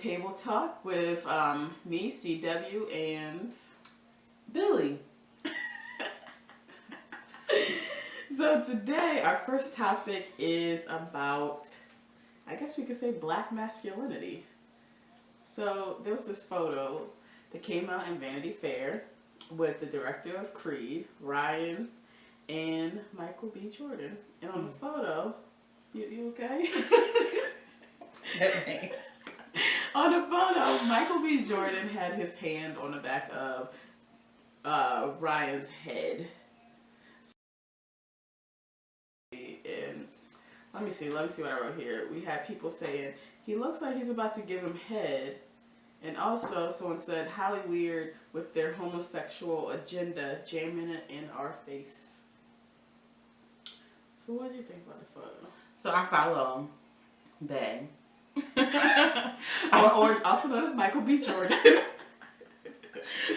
Table Talk with me, CW, and Billy. So today our first topic is about, I guess we could say, black masculinity. So there was this photo that came out in Vanity Fair with the director of Creed, Ryan, and Michael B. Jordan. And on the photo, you okay? On the photo, Michael B. Jordan had his hand on the back of Ryan's head. And let me see what I wrote here. We had people saying, he looks like he's about to give him head. And also, someone said, highly weird with their homosexual agenda jamming it in our face. So what do you think about the photo? So I follow Ben. or also known as Michael B. Jordan.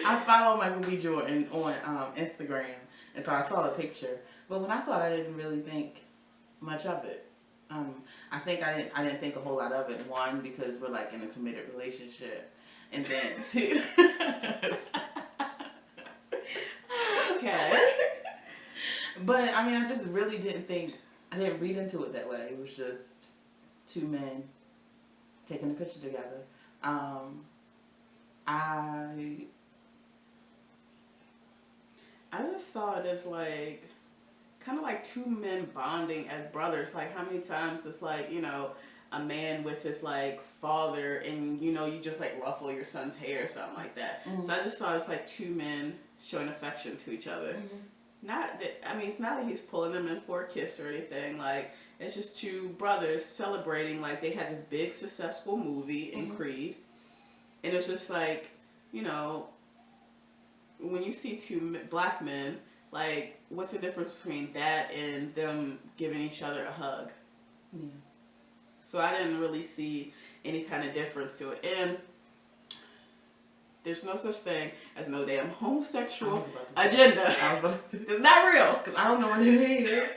I follow Michael B. Jordan on Instagram, and so I saw the picture. But when I saw it, I didn't really think much of it. I think I didn't think a whole lot of it. One, because we're like in a committed relationship, and then two. Okay. But I mean, I just really I didn't read into it that way. It was just two men taking a picture together. I just saw it as like, kind of like two men bonding as brothers. Like how many times it's like, a man with his like father and you just like ruffle your son's hair or something like that. Mm-hmm. So I just saw it's like two men showing affection to each other. Mm-hmm. It's not that he's pulling them in for a kiss or anything. Like it's just two brothers celebrating like they had this big successful movie in Creed. And it's just like, when you see two black men, like, what's the difference between that and them giving each other a hug? Yeah. So I didn't really see any kind of difference to it. And there's no such thing as no damn homosexual agenda. It's not real. Because I don't know what it is.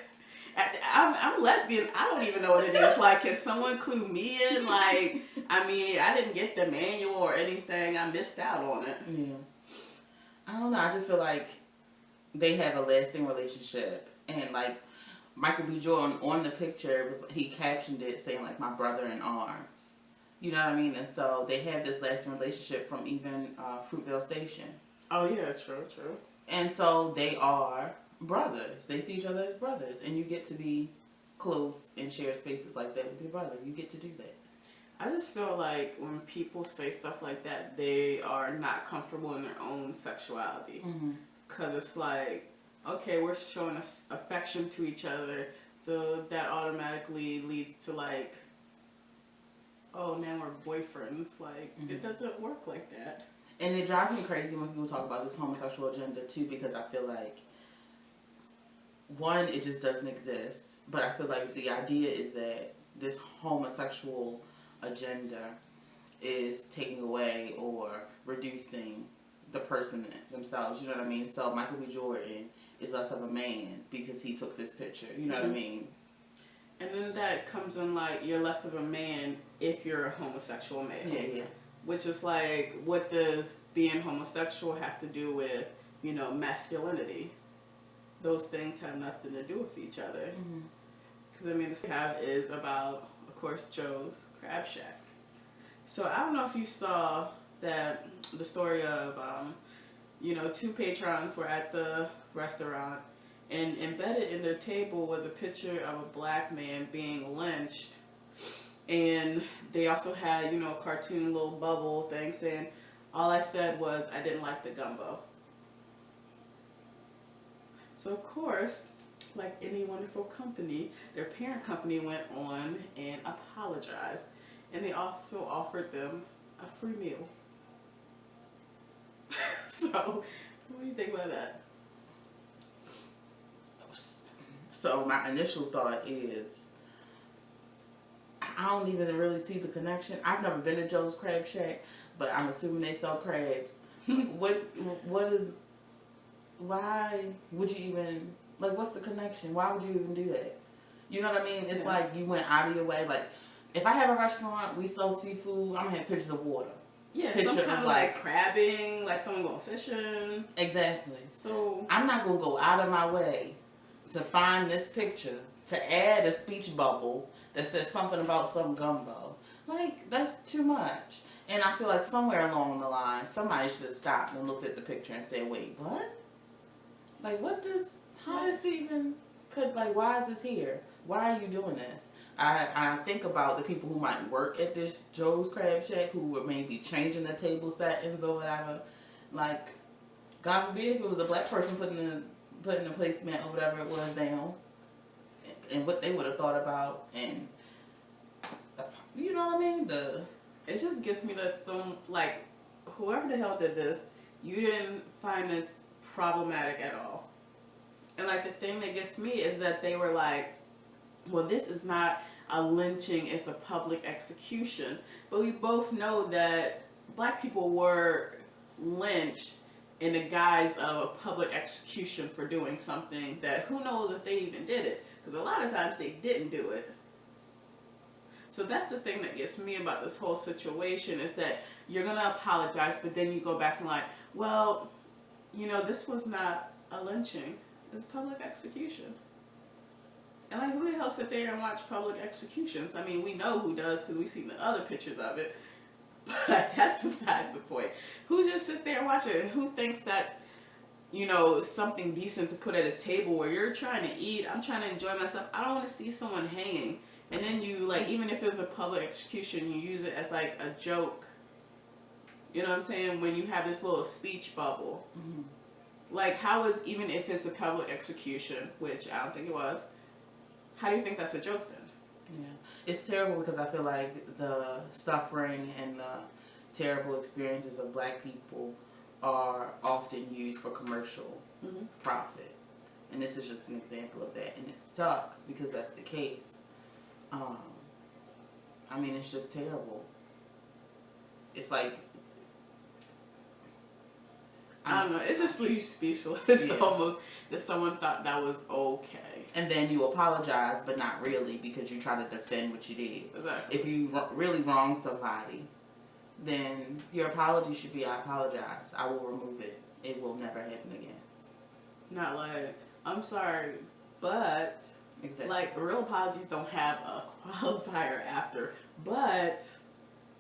I'm lesbian. I don't even know what it is. Like, can someone clue me in? Like, I didn't get the manual or anything. I missed out on it. Yeah. I don't know. I just feel like they have a lasting relationship. And, like, Michael B. Jordan on the picture, he captioned it saying, like, my brother in arms. You know what I mean? And so they have this lasting relationship from even Fruitvale Station. Oh, yeah. True. And so they are brothers. They see each other as brothers. And you get to be close and share spaces like that with your brother. You get to do that. I just feel like when people say stuff like that, they are not comfortable in their own sexuality. Because it's like, okay, we're showing affection to each other, so that automatically leads to like, oh, now we're boyfriends. Like, it doesn't work like that. And it drives me crazy when people talk about this homosexual agenda too, because I feel like, one, it just doesn't exist. But I feel like the idea is that this homosexual agenda is taking away or reducing the person themselves, you know what I mean? So Michael B. Jordan is less of a man because he took this picture, you know what I mean? And then that comes in like, you're less of a man if you're a homosexual male. Yeah. Which is like, what does being homosexual have to do with, masculinity? Those things have nothing to do with each other. Because the we have is about, of course, Joe's Crab Shack. So I don't know if you saw that the story of, two patrons were at the restaurant, and embedded in their table was a picture of a black man being lynched. And they also had, a cartoon little bubble thing saying, all I said was, I didn't like the gumbo. So, of course, like any wonderful company, their parent company went on and apologized. And they also offered them a free meal. So, what do you think about that? So, my initial thought is, I don't even really see the connection. I've never been to Joe's Crab Shack, but I'm assuming they sell crabs. Why would you even, like, what's the connection? Why would you even do that? You know what I mean? It's like you went out of your way. Like, if I have a restaurant, we sell seafood, I'm gonna have pictures of water. Yeah, some kind of like crabbing, like someone going fishing. Exactly. So I'm not gonna go out of my way to find this picture to add a speech bubble that says something about some gumbo. Like, that's too much. And I feel like somewhere along the line, somebody should have stopped and looked at the picture and said, wait, what? Like, how does this even, why is this here? Why are you doing this? I think about the people who might work at this Joe's Crab Shack who were maybe changing the table settings or whatever. Like, God forbid if it was a black person putting the placemat or whatever it was down, and what they would have thought about, and you know what I mean? It just gets me that whoever the hell did this, you didn't find this problematic at all. And like the thing that gets me is that they were like, well, this is not a lynching, it's a public execution. But we both know that black people were lynched in the guise of a public execution for doing something that who knows if they even did it. Because a lot of times they didn't do it. So that's the thing that gets me about this whole situation is that you're going to apologize, but then you go back and like, well, this was not a lynching. It's public execution. And like, who the hell sit there and watch public executions? I mean, we know who does because we've seen the other pictures of it. But that's besides the point. Who just sits there and watches it? And who thinks that's, something decent to put at a table where you're trying to eat, I'm trying to enjoy myself. I don't want to see someone hanging. And then you, like, even if it was a public execution, you use it as, like, a joke. You know what I'm saying? When you have this little speech bubble. Mm-hmm. Like, even if it's a public execution, which I don't think it was, how do you think that's a joke then? Yeah. It's terrible because I feel like the suffering and the terrible experiences of black people are often used for commercial profit. And this is just an example of that. And it sucks because that's the case. I mean, it's just terrible. It's like, I don't know. It just leaves speechless almost that someone thought that was okay. And then you apologize, but not really because you try to defend what you did. Exactly. If you really wrong somebody, then your apology should be, I apologize. I will remove it. It will never happen again. Not like, I'm sorry, but... Exactly. Like, real apologies don't have a qualifier after, but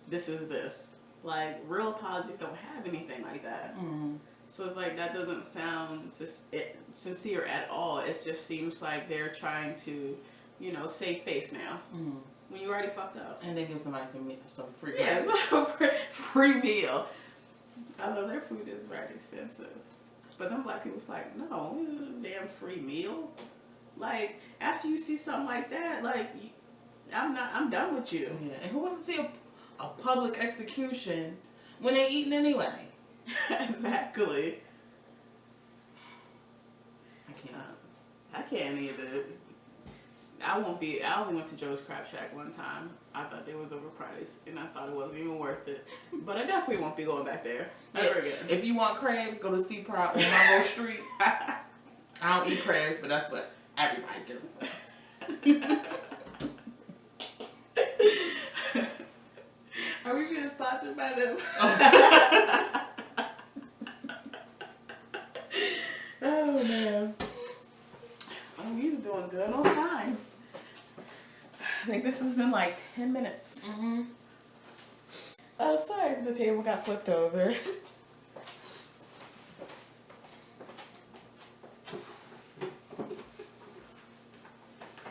this is this. Like, real apologies don't have anything like that. Mm-hmm. So it's like, that doesn't sound sincere at all. It just seems like they're trying to, save face now. Mm-hmm. When you already fucked up. And then give somebody some free meal. Yeah, some free meal. Although their food is very expensive. But then black people's like, no, damn free meal. Like, after you see something like that, like, I'm done with you. Yeah, and who wants to see a public execution when they're eating anyway? Exactly. I can't either. I only went to Joe's Crab Shack one time. I thought they was overpriced, and I thought it wasn't even worth it. But I definitely won't be going back there ever again. If you want crabs, go to Sea Pride on Monroe Street. I don't eat crabs, but that's what everybody get them. Are we being sponsored by them? Oh man. Oh, he's doing good on time. I think this has been like 10 minutes. Mm-hmm. Oh, sorry if the table got flipped over.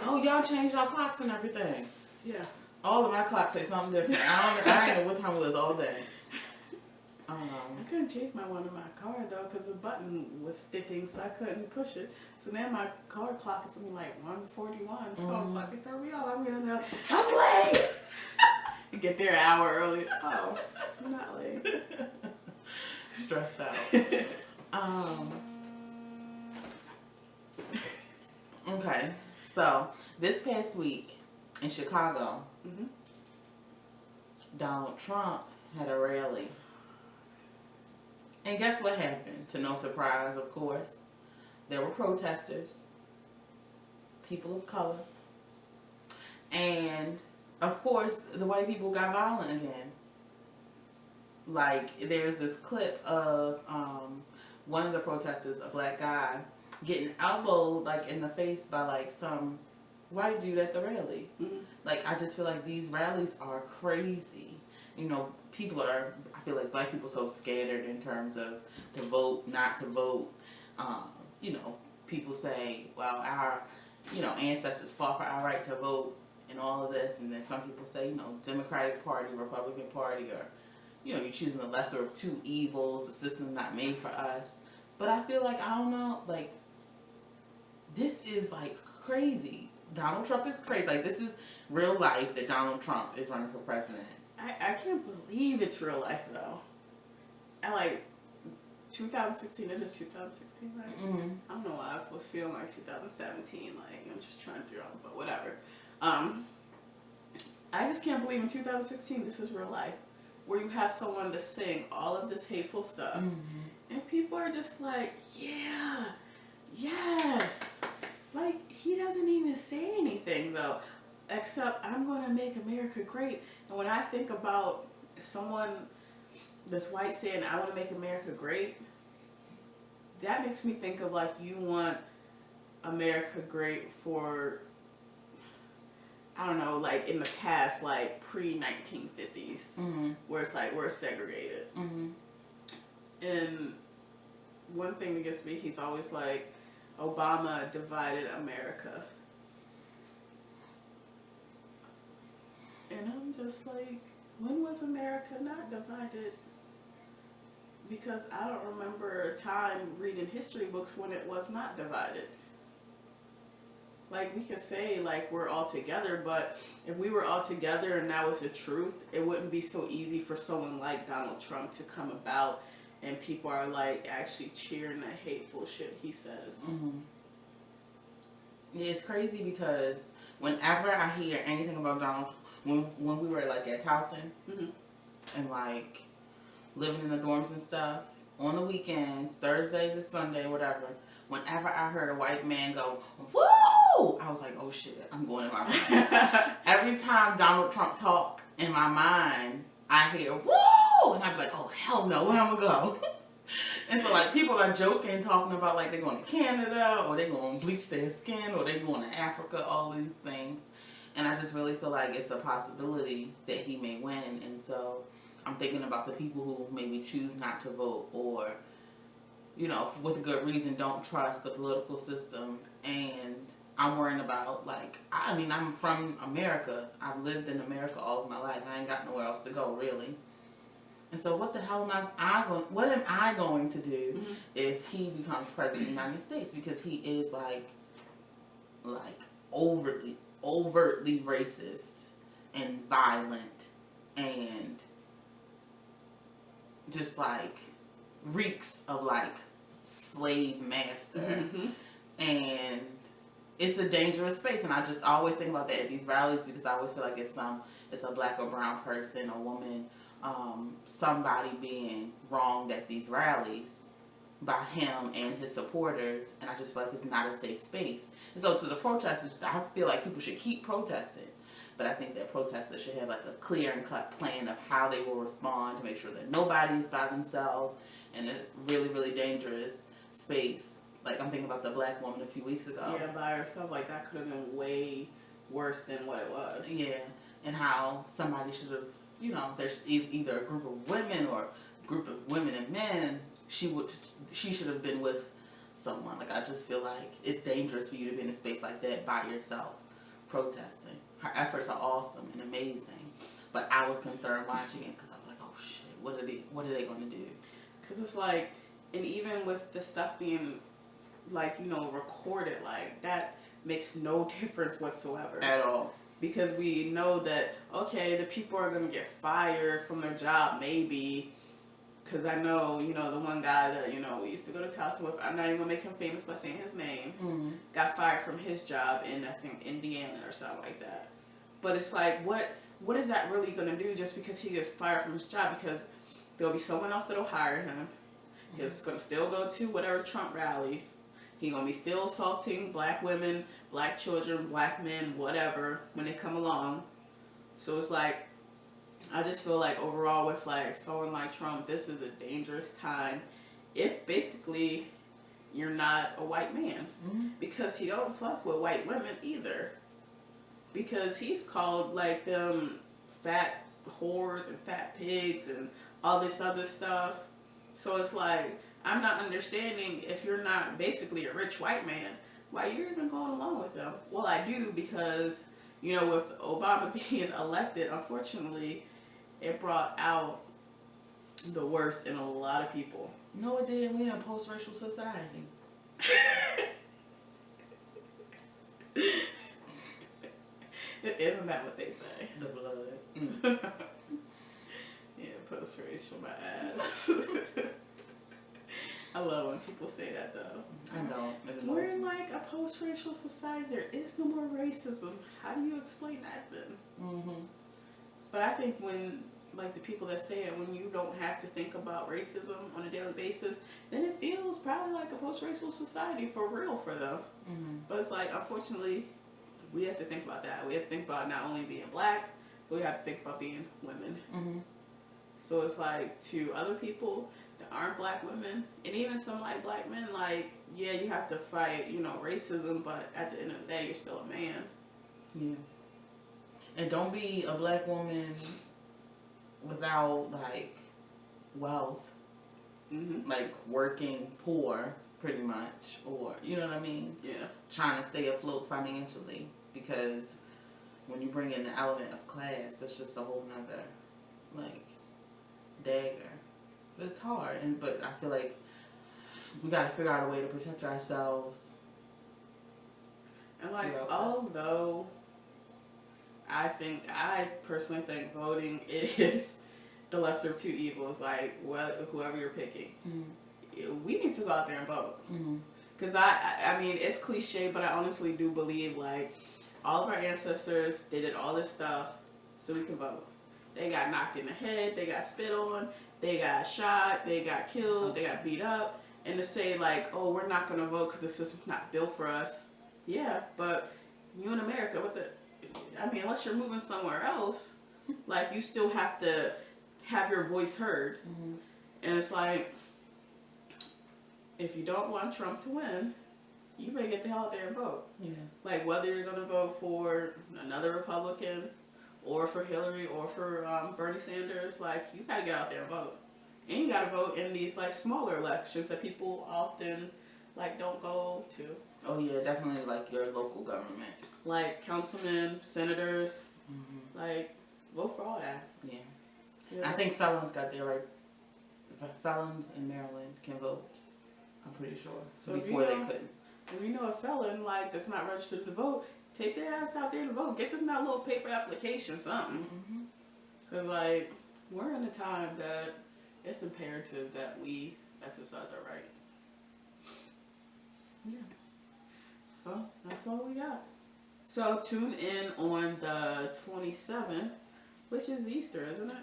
Oh, y'all changed our clocks and everything. Yeah. All of my clocks say something different. I didn't know what time it was all day. I couldn't change my one in my car though because the button was sticking, so I couldn't push it. So now my car clock is something like 1:41. So fucking throw me off. I'm late. You get there an hour early. Oh, I'm not late. Stressed out. Okay, so this past week in Chicago, Donald Trump had a rally. And guess what happened? To no surprise, of course. There were protesters, people of color, and of course, the white people got violent again. Like, there's this clip of one of the protesters, a black guy, getting elbowed, like, in the face by, like, some white dude at the rally. Mm-hmm. Like, I just feel like these rallies are crazy. You know, people are, I feel like black people are so scattered in terms of to vote, not to vote. You know, people say, well, our, you know, ancestors fought for our right to vote and all of this. And then some people say, you know, Democratic Party, Republican Party, or, you know, you're choosing the lesser of two evils. The system's not made for us. But I feel like, I don't know, like, this is, like, crazy. Donald Trump is crazy. Like, this is real life that Donald Trump is running for president. I can't believe it's real life, though. I, like, 2016, it is 2016, right? Mm-hmm. I don't know why I was feeling like 2017, like, I'm just trying to figure out, but whatever. I just can't believe in 2016 this is real life, where you have someone to sing all of this hateful stuff, and people are just like, yeah, yes. Like, he doesn't even say anything, though, except, I'm going to make America great. And when I think about someone that's white saying, I want to make America great, that makes me think of, like, you want America great for, I don't know, like, in the past, like, pre-1950s, where it's like, we're segregated. And one thing that gets me, he's always like, Obama divided America. And I'm just like, when was America not divided? Because I don't remember a time reading history books when it was not divided. Like, we could say, like, we're all together, but if we were all together and that was the truth, it wouldn't be so easy for someone like Donald Trump to come about and people are, like, actually cheering the hateful shit he says. Yeah, it's crazy because whenever I hear anything about Donald, when we were, like, at Towson, and, like, living in the dorms and stuff, on the weekends, Thursday to Sunday, whatever, whenever I heard a white man go, woo! I was like, oh shit, I'm going in my room. Every time Donald Trump talk, in my mind, I hear, woo! And I'd be like, oh, hell no, where I'm gonna go? And so, like, people are joking, talking about, like, they're going to Canada, or they're going to bleach their skin, or they're going to Africa, all these things. And I just really feel like it's a possibility that he may win. And so I'm thinking about the people who maybe choose not to vote, or, you know, with good reason, don't trust the political system. And I'm worrying about, like, I mean, I'm from America. I've lived in America all of my life. I ain't got nowhere else to go, really. And so what the hell am I going to do if he becomes president of the United States? Because he is, like overtly racist and violent and just, like, reeks of, like, slave master. And it's a dangerous space. And I always think about that at these rallies, because I always feel like it's a black or brown person, a woman, somebody being wronged at these rallies by him and his supporters, and I just feel like it's not a safe space. And so to the protesters, I feel like people should keep protesting, but I think that protesters should have, like, a clear and cut plan of how they will respond to make sure that nobody is by themselves in a really, really dangerous space. Like, I'm thinking about the black woman a few weeks ago. Yeah, by herself, like, that could have been way worse than what it was. Yeah, and how somebody should have, you know, there's either a group of women or a group of women and men, she should have been with someone. Like, I just feel like it's dangerous for you to be in a space like that by yourself, protesting. Her efforts are awesome and amazing, but I was concerned watching it because I was like, oh shit, what are they going to do? Because it's like, and even with the stuff being, like, you know, recorded, like, that makes no difference whatsoever. At all. Because we know that, okay, the people are going to get fired from their job, maybe. Because I know, you know, the one guy that, you know, we used to go to Towson with, I'm not even going to make him famous by saying his name, got fired from his job in, I think, Indiana or something like that. But it's like, what is that really going to do just because he gets fired from his job? Because there'll be someone else that'll hire him. He's going to still go to whatever Trump rally. He's going to be still assaulting black women, black children, black men, whatever, when they come along. So it's like, I just feel like overall with like someone like Trump, this is a dangerous time if basically you're not a white man. Mm-hmm. Because he don't fuck with white women either. Because he's called like them fat whores and fat pigs and all this other stuff. So it's like, I'm not understanding if you're not basically a rich white man, why you're even going along with them. Well, I do because, you know, with Obama being elected, unfortunately, it brought out the worst in a lot of people. No, it didn't. We in a post-racial society. Isn't that what they say? The blood. Yeah, post-racial, my ass. I love when people say that though. I don't. We're in like a post-racial society. There is no more racism. How do you explain that then? Mm-hmm. But I think when, like the people that say it, when you don't have to think about racism on a daily basis, then it feels probably like a post-racial society for real for them. Mm-hmm. But it's like, unfortunately, we have to think about that. We have to think about not only being black, but we have to think about being women. Mm-hmm. So it's like, to other people that aren't black women, and even some like black men, like, yeah, you have to fight, you know, racism, but at the end of the day, you're still a man. Yeah. And don't be a black woman without like wealth, Mm-hmm. like working poor, pretty much, or you know what I mean? Yeah. Trying to stay afloat financially, because when you bring in the element of class, that's just a whole nother like dagger. But it's hard, but I feel like we gotta figure out a way to protect ourselves. And like, although I personally think voting is the lesser of two evils, like whoever you're picking. Mm-hmm. We need to go out there and vote. Because I mean, it's cliche, but I honestly do believe like all of our ancestors, they did all this stuff so we can vote. They got knocked in the head, they got spit on, they got shot, they got killed, they got beat up. And to say like, oh, we're not going to vote because the system's not built for us. Yeah, but you in America, unless you're moving somewhere else, like you still have to have your voice heard. Mm-hmm. And it's like, if you don't want Trump to win, you better get the hell out there and vote. Yeah. Like whether you're going to vote for another Republican or for Hillary or for Bernie Sanders, like you got to get out there and vote. And you got to vote in these like smaller elections that people often like don't go to. Oh yeah, definitely like your local government. Like councilmen, senators, like vote for all that. Yeah. I think felons got their right. Felons in Maryland can vote. I'm pretty sure. So before they couldn't. If you know a felon like that's not registered to vote, take their ass out there to vote. Get them that little paper application, something. Because like we're in a time that it's imperative that we exercise our right. Yeah. Well, that's all we got. So tune in on the 27th, which is Easter, isn't it?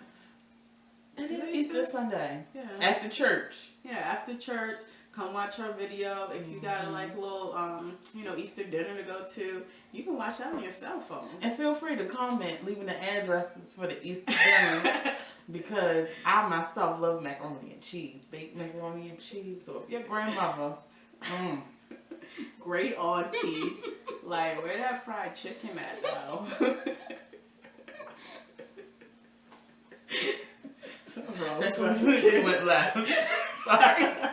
It is Easter Sunday. Yeah. After church. Yeah, after church. Come watch our video. If you got like a little, Easter dinner to go to, you can watch that on your cell phone. And feel free to comment, leaving the addresses for the Easter dinner, because I myself love macaroni and cheese, baked macaroni and cheese. So if your grandmother, great auntie, like where that fried chicken at though? Something wrong with us. It went left. Sorry.